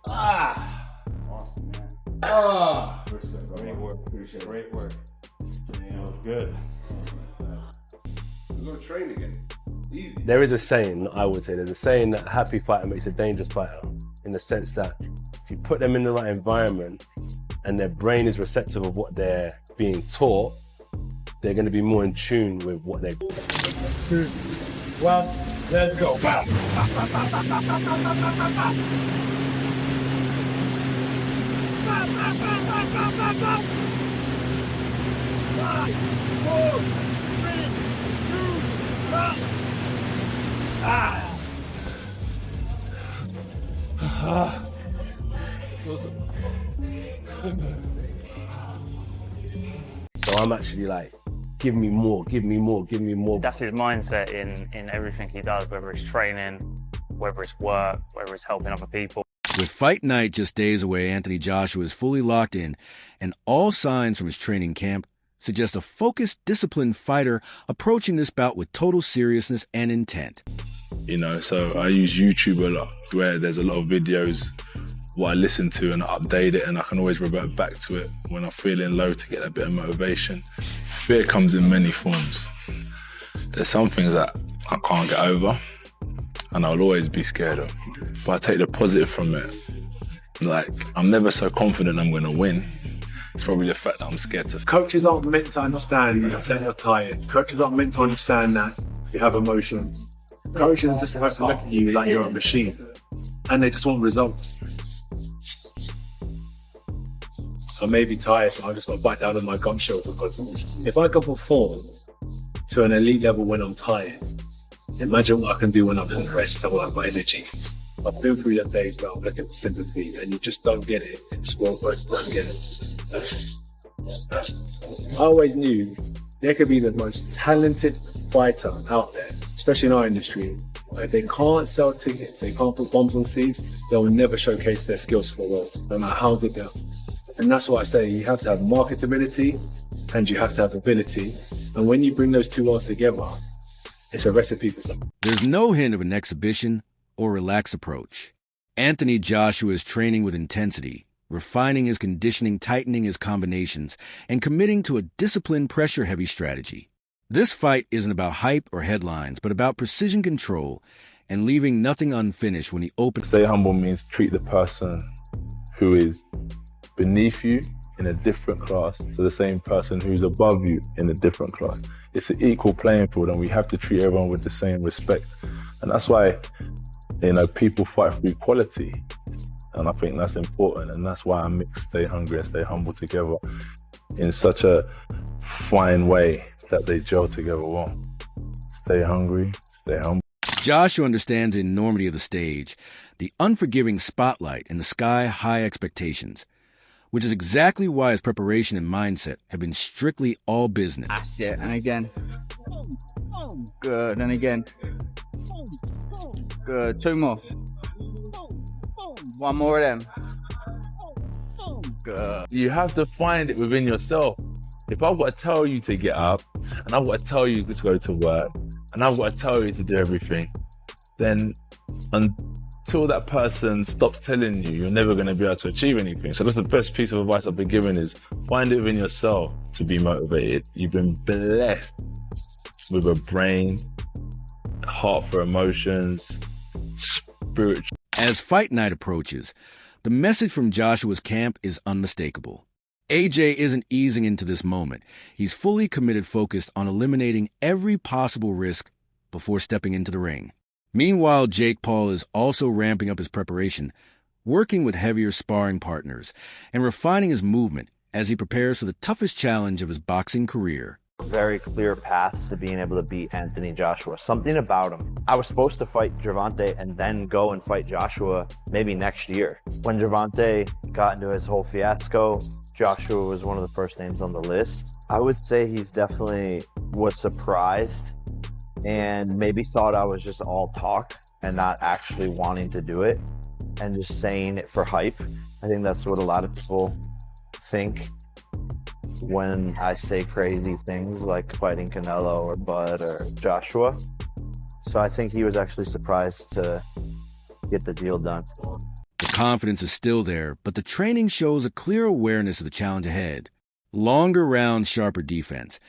Awesome, man. Respect, bro. Great work. Appreciate it. Great work. Yeah, it was good. We're gonna train again. Easy. There is a saying, I would say, there's a saying that a happy fighter makes a dangerous fighter, in the sense that if you put them in the right environment and their brain is receptive of what they're being taught, they're going to be more in tune with what they're. 2, 1, let's go. 5, 4, 3, 2, 1. So I'm actually like, give me more, give me more, give me more. That's his mindset in everything he does, whether it's training, whether it's work, whether it's helping other people. With fight night just days away, Anthony Joshua is fully locked in, and all signs from his training camp suggest a focused, disciplined fighter approaching this bout with total seriousness and intent. You know, so I use YouTube a lot, where there's a lot of videos what I listen to, and I update it, and I can always revert back to it when I'm feeling low to get a bit of motivation. Fear comes in many forms. There's some things that I can't get over and I'll always be scared of, but I take the positive from it. Like, I'm never so confident I'm gonna win. It's probably the fact that I'm scared to. Coaches aren't meant to understand that you're tired. Coaches aren't meant to understand that you have emotions. Coaches are just supposed to look at you like you're a machine, and they just want results. I may be tired, but I just got to bite down on my gum show, because if I can perform to an elite level when I'm tired, imagine what I can do when I'm at rest and when I've got energy. I've been through the days where I'm looking for sympathy and you just don't get it. In sport, you don't get it. I always knew there could be the most talented fighter out there, especially in our industry. If they can't sell tickets, they can't put bombs on seats, they'll never showcase their skills to the world, no matter how good they are. And that's why I say you have to have marketability and you have to have ability. And when you bring those two worlds together, it's a recipe for something. There's no hint of an exhibition or relaxed approach. Anthony Joshua is training with intensity, refining his conditioning, tightening his combinations, and committing to a disciplined, pressure-heavy strategy. This fight isn't about hype or headlines, but about precision control and leaving nothing unfinished when he opens. Stay humble means treat the person who is beneath you in a different class to the same person who's above you in a different class. It's an equal playing field, and we have to treat everyone with the same respect. And that's why, you know, people fight for equality. And I think that's important. And that's why I mix stay hungry and stay humble together in such a fine way that they gel together well. Stay hungry, stay humble. Joshua understands the enormity of the stage, the unforgiving spotlight, and the sky-high expectations, which is exactly why his preparation and mindset have been strictly all business. That's it, and again. Good, and again. Good, 2 more. 1 more of them. Good. You have to find it within yourself. If I've got to tell you to get up, and I've got to tell you to go to work, and I've got to tell you to do everything, then until that person stops telling you, you're never going to be able to achieve anything. So that's the best piece of advice I've been given, is find it within yourself to be motivated. You've been blessed with a brain, heart for emotions, spiritual. As fight night approaches, the message from Joshua's camp is unmistakable. AJ isn't easing into this moment. He's fully committed, focused on eliminating every possible risk before stepping into the ring. Meanwhile, Jake Paul is also ramping up his preparation, working with heavier sparring partners, and refining his movement as he prepares for the toughest challenge of his boxing career. Very clear path to being able to beat Anthony Joshua. Something about him. I was supposed to fight Gervonta and then go and fight Joshua maybe next year. When Gervonta got into his whole fiasco, Joshua was one of the first names on the list. I would say he's definitely was surprised and maybe thought I was just all talk and not actually wanting to do it and just saying it for hype. I think that's what a lot of people think when I say crazy things like fighting Canelo or Bud or Joshua. So I think he was actually surprised to get the deal done. The confidence is still there, but the training shows a clear awareness of the challenge ahead. Longer rounds, sharper defense,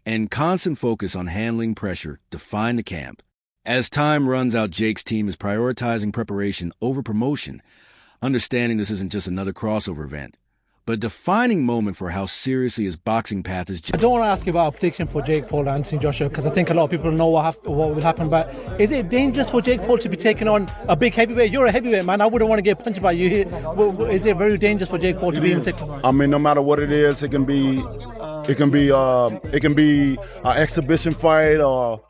and constant focus on handling pressure define the camp. As time runs out, Jake's team is prioritizing preparation over promotion, understanding this isn't just another crossover event, but a defining moment for how seriously his boxing path is. I don't want to ask you about a prediction for Jake Paul and Anthony Joshua because I think a lot of people know what will happen. But is it dangerous for Jake Paul to be taking on a big heavyweight? You're a heavyweight, man. I wouldn't want to get punched by you here. Is it very dangerous for Jake Paul to be even taking? I mean, no matter what it is, it can be an exhibition fight or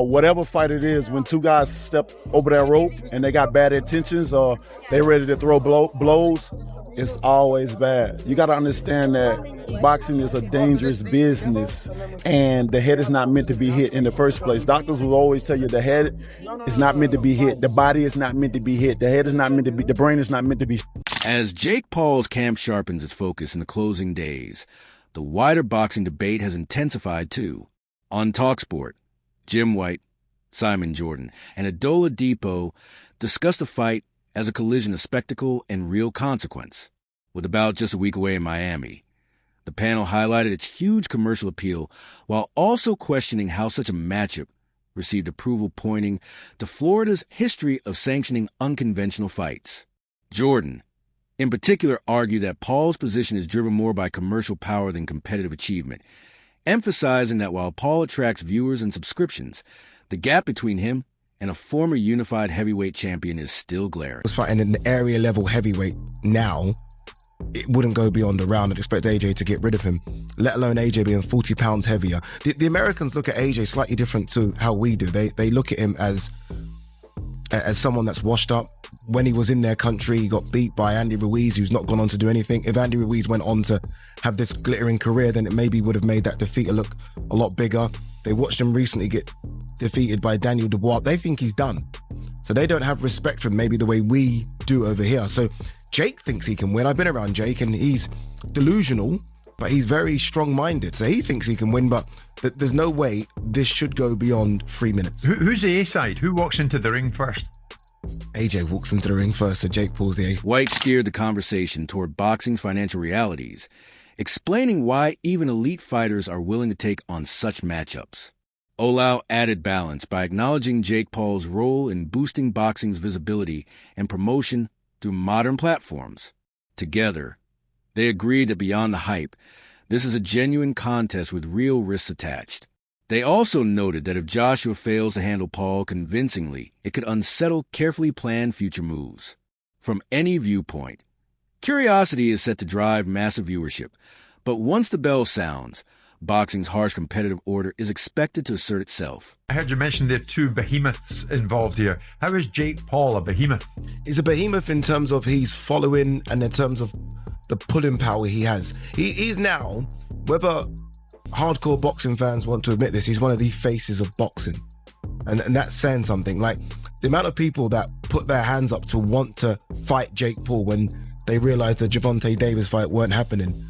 whatever fight it is. When two guys step over that rope and they got bad intentions or they ready to throw blows, it's always bad. You got to understand that boxing is a dangerous business and the head is not meant to be hit in the first place. Doctors will always tell you the head is not meant to be hit. The body is not meant to be hit. The head is not meant to be, the brain is not meant to be. As Jake Paul's camp sharpens its focus in the closing days, the wider boxing debate has intensified too. On TalkSport, Jim White, Simon Jordan, and Adola Depot discussed the fight as a collision of spectacle and real consequence. With the bout just a week away in Miami, the panel highlighted its huge commercial appeal while also questioning how such a matchup received approval, pointing to Florida's history of sanctioning unconventional fights. Jordan, in particular, argued that Paul's position is driven more by commercial power than competitive achievement, emphasizing that while Paul attracts viewers and subscriptions, the gap between him and a former unified heavyweight champion is still glaring. Was fighting an area level heavyweight now, it wouldn't go beyond a round. I'd expect AJ to get rid of him, let alone AJ being 40 pounds heavier. The Americans look at AJ slightly different to how we do. They look at him as someone that's washed up. When he was in their country, he got beat by Andy Ruiz, who's not gone on to do anything. If Andy Ruiz went on to have this glittering career, then it maybe would have made that defeat look a lot bigger. They watched him recently get defeated by Daniel Dubois. They think he's done. So they don't have respect for him maybe the way we do over here. So Jake thinks he can win. I've been around Jake and he's delusional, but he's very strong-minded. So he thinks he can win, but there's no way this should go beyond 3 minutes. Who's the A side? Who walks into the ring first? AJ walks into the ring first, so Jake Paul's the A. White steered the conversation toward boxing's financial realities, explaining why even elite fighters are willing to take on such matchups. Olau added balance by acknowledging Jake Paul's role in boosting boxing's visibility and promotion through modern platforms. Together, they agreed that beyond the hype, this is a genuine contest with real risks attached. They also noted that if Joshua fails to handle Paul convincingly, it could unsettle carefully planned future moves. From any viewpoint, curiosity is set to drive massive viewership, but once the bell sounds, boxing's harsh competitive order is expected to assert itself. I heard you mention there are two behemoths involved here. How is Jake Paul a behemoth? He's a behemoth in terms of his following and in terms of the pulling power he has. He's now, whether hardcore boxing fans want to admit this, he's one of the faces of boxing. And that's saying something. Like, the amount of people that put their hands up to want to fight Jake Paul when they realised the Gervonta Davis fight weren't happening.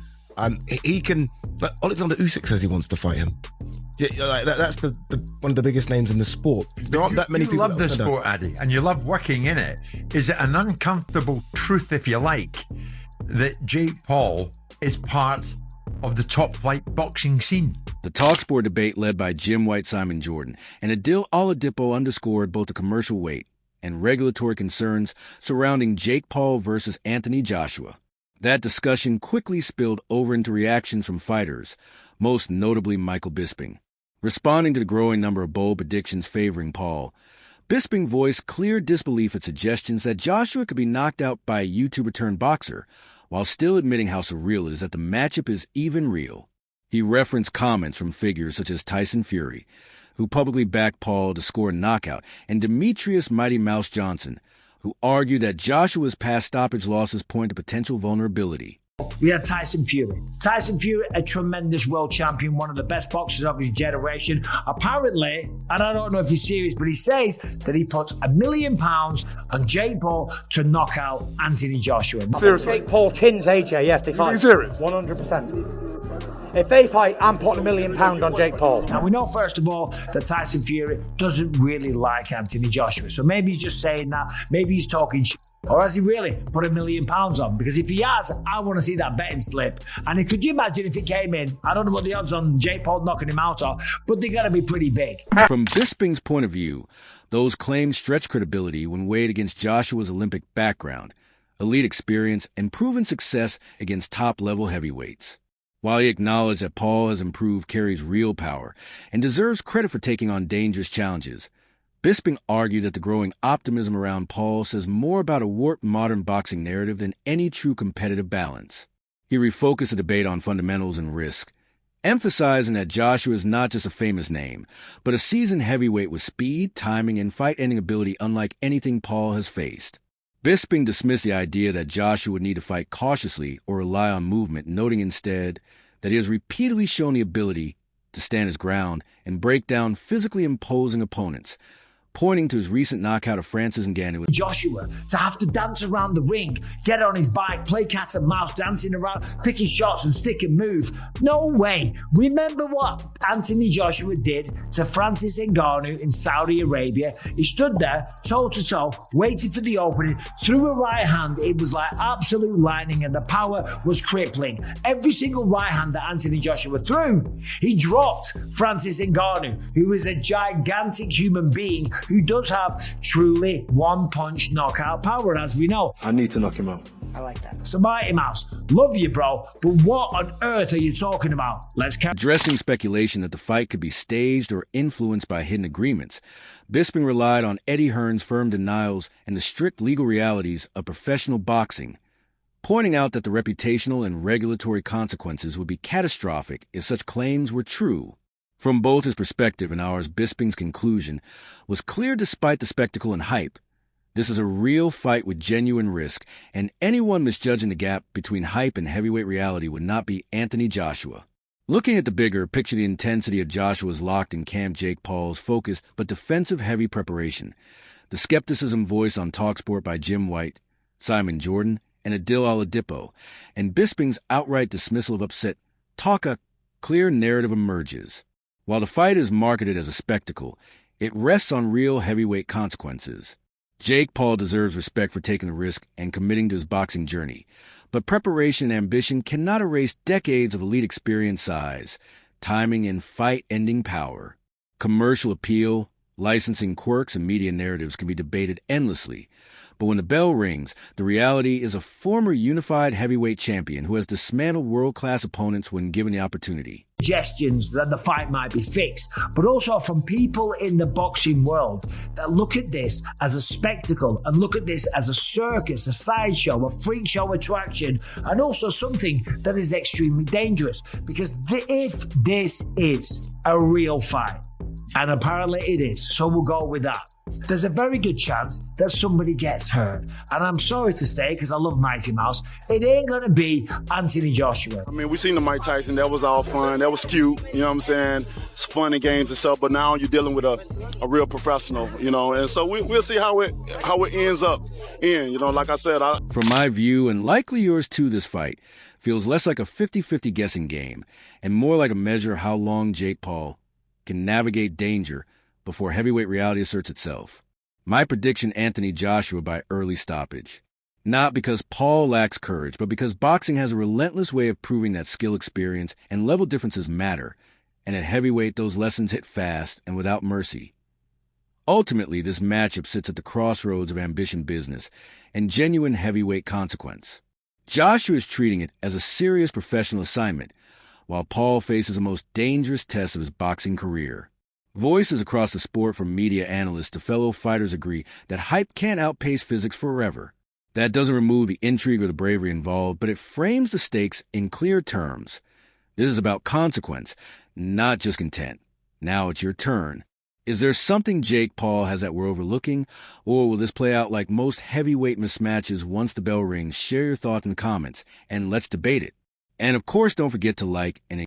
He can, like, Alexander Usyk says he wants to fight him. Yeah, like that's the one of the biggest names in the sport. There aren't that many people. You love the sport, Addy, and you love working in it. Is it an uncomfortable truth, if you like, that Jake Paul is part of the top flight boxing scene? The TalkSport debate led by Jim White, Simon Jordan, and Adil Oladipo underscored both the commercial weight and regulatory concerns surrounding Jake Paul versus Anthony Joshua. That discussion quickly spilled over into reactions from fighters, most notably Michael Bisping. Responding to the growing number of bold predictions favoring Paul, Bisping voiced clear disbelief at suggestions that Joshua could be knocked out by a YouTuber-turned-boxer, while still admitting how surreal it is that the matchup is even real. He referenced comments from figures such as Tyson Fury, who publicly backed Paul to score a knockout, and Demetrius Mighty Mouse Johnson, who argued that Joshua's past stoppage losses point to potential vulnerability. We had Tyson Fury. Tyson Fury, a tremendous world champion, one of the best boxers of his generation. Apparently, and I don't know if he's serious, but he says that he put £1 million on Jake Paul to knock out Anthony Joshua. Seriously? Jake Paul chins AJ, yes, they fight. Are you serious? 100%. If they fight, I'm putting £1 million on Jake Paul. Now, we know, first of all, that Tyson Fury doesn't really like Anthony Joshua. So maybe he's just saying that. Maybe he's talking shit. Or has he really put £1 million on? Because if he has, I want to see that betting slip. And could you imagine if it came in? I don't know what the odds on Jake Paul knocking him out are, but they're going to be pretty big. From Bisping's point of view, those claims stretch credibility when weighed against Joshua's Olympic background, elite experience, and proven success against top-level heavyweights. While he acknowledged that Paul has improved Kerry's real power and deserves credit for taking on dangerous challenges, Bisping argued that the growing optimism around Paul says more about a warped modern boxing narrative than any true competitive balance. He refocused the debate on fundamentals and risk, emphasizing that Joshua is not just a famous name, but a seasoned heavyweight with speed, timing, and fight-ending ability unlike anything Paul has faced. Bisping dismissed the idea that Joshua would need to fight cautiously or rely on movement, noting instead that he has repeatedly shown the ability to stand his ground and break down physically imposing opponents, pointing to his recent knockout of Francis Ngannou. Joshua to have to dance around the ring, get on his bike, play cat and mouse, dancing around, picking shots and stick and move. No way. Remember what Anthony Joshua did to Francis Ngannou in Saudi Arabia? He stood there, toe to toe, waited for the opening, threw a right hand. It was like absolute lightning and the power was crippling. Every single right hand that Anthony Joshua threw, he dropped Francis Ngannou, who is a gigantic human being who does have truly one-punch knockout power, as we know. I need to knock him out. I like that. So Mighty Mouse, love you, bro, but what on earth are you talking about? Let's carry. Addressing speculation that the fight could be staged or influenced by hidden agreements, Bisping relied on Eddie Hearn's firm denials and the strict legal realities of professional boxing, pointing out that the reputational and regulatory consequences would be catastrophic if such claims were true. From both his perspective and ours, Bisping's conclusion was clear despite the spectacle and hype. This is a real fight with genuine risk, and anyone misjudging the gap between hype and heavyweight reality would not be Anthony Joshua. Looking at the bigger, picture the intensity of Joshua's locked-in camp Jake Paul's focused but defensive heavy preparation, the skepticism voiced on TalkSport by Jim White, Simon Jordan, and Adil Oladipo, and Bisping's outright dismissal of upset talk, a clear narrative emerges. While the fight is marketed as a spectacle, it rests on real heavyweight consequences. Jake Paul deserves respect for taking the risk and committing to his boxing journey, but preparation and ambition cannot erase decades of elite experience, size, timing, and fight-ending power. Commercial appeal, licensing quirks, and media narratives can be debated endlessly, but when the bell rings, the reality is a former unified heavyweight champion who has dismantled world-class opponents when given the opportunity. Suggestions that the fight might be fixed, but also from people in the boxing world that look at this as a spectacle and look at this as a circus, a sideshow, a freak show attraction, and also something that is extremely dangerous. Because if this is a real fight, and apparently it is, so we'll go with that, there's a very good chance that somebody gets hurt. And I'm sorry to say, because I love Mighty Mouse, it ain't going to be Anthony Joshua. I mean, we seen the Mike Tyson. That was all fun. That was cute. You know what I'm saying? It's fun and games and stuff. But now you're dealing with a real professional, you know. And so we'll see how it ends up. You know, like I said. From my view, and likely yours too, this fight feels less like a 50-50 guessing game and more like a measure of how long Jake Paul can navigate danger before heavyweight reality asserts itself. My prediction, Anthony Joshua by early stoppage. Not because Paul lacks courage, but because boxing has a relentless way of proving that skill, experience, and level differences matter, and at heavyweight those lessons hit fast and without mercy. Ultimately, this matchup sits at the crossroads of ambition business and genuine heavyweight consequence. Joshua is treating it as a serious professional assignment, while Paul faces the most dangerous test of his boxing career. Voices across the sport, from media analysts to fellow fighters, agree that hype can't outpace physics forever. That doesn't remove the intrigue or the bravery involved, but it frames the stakes in clear terms. This is about consequence, not just content. Now it's your turn. Is there something Jake Paul has that we're overlooking, or will this play out like most heavyweight mismatches once the bell rings? Share your thoughts in the comments, and let's debate it. And of course, don't forget to like and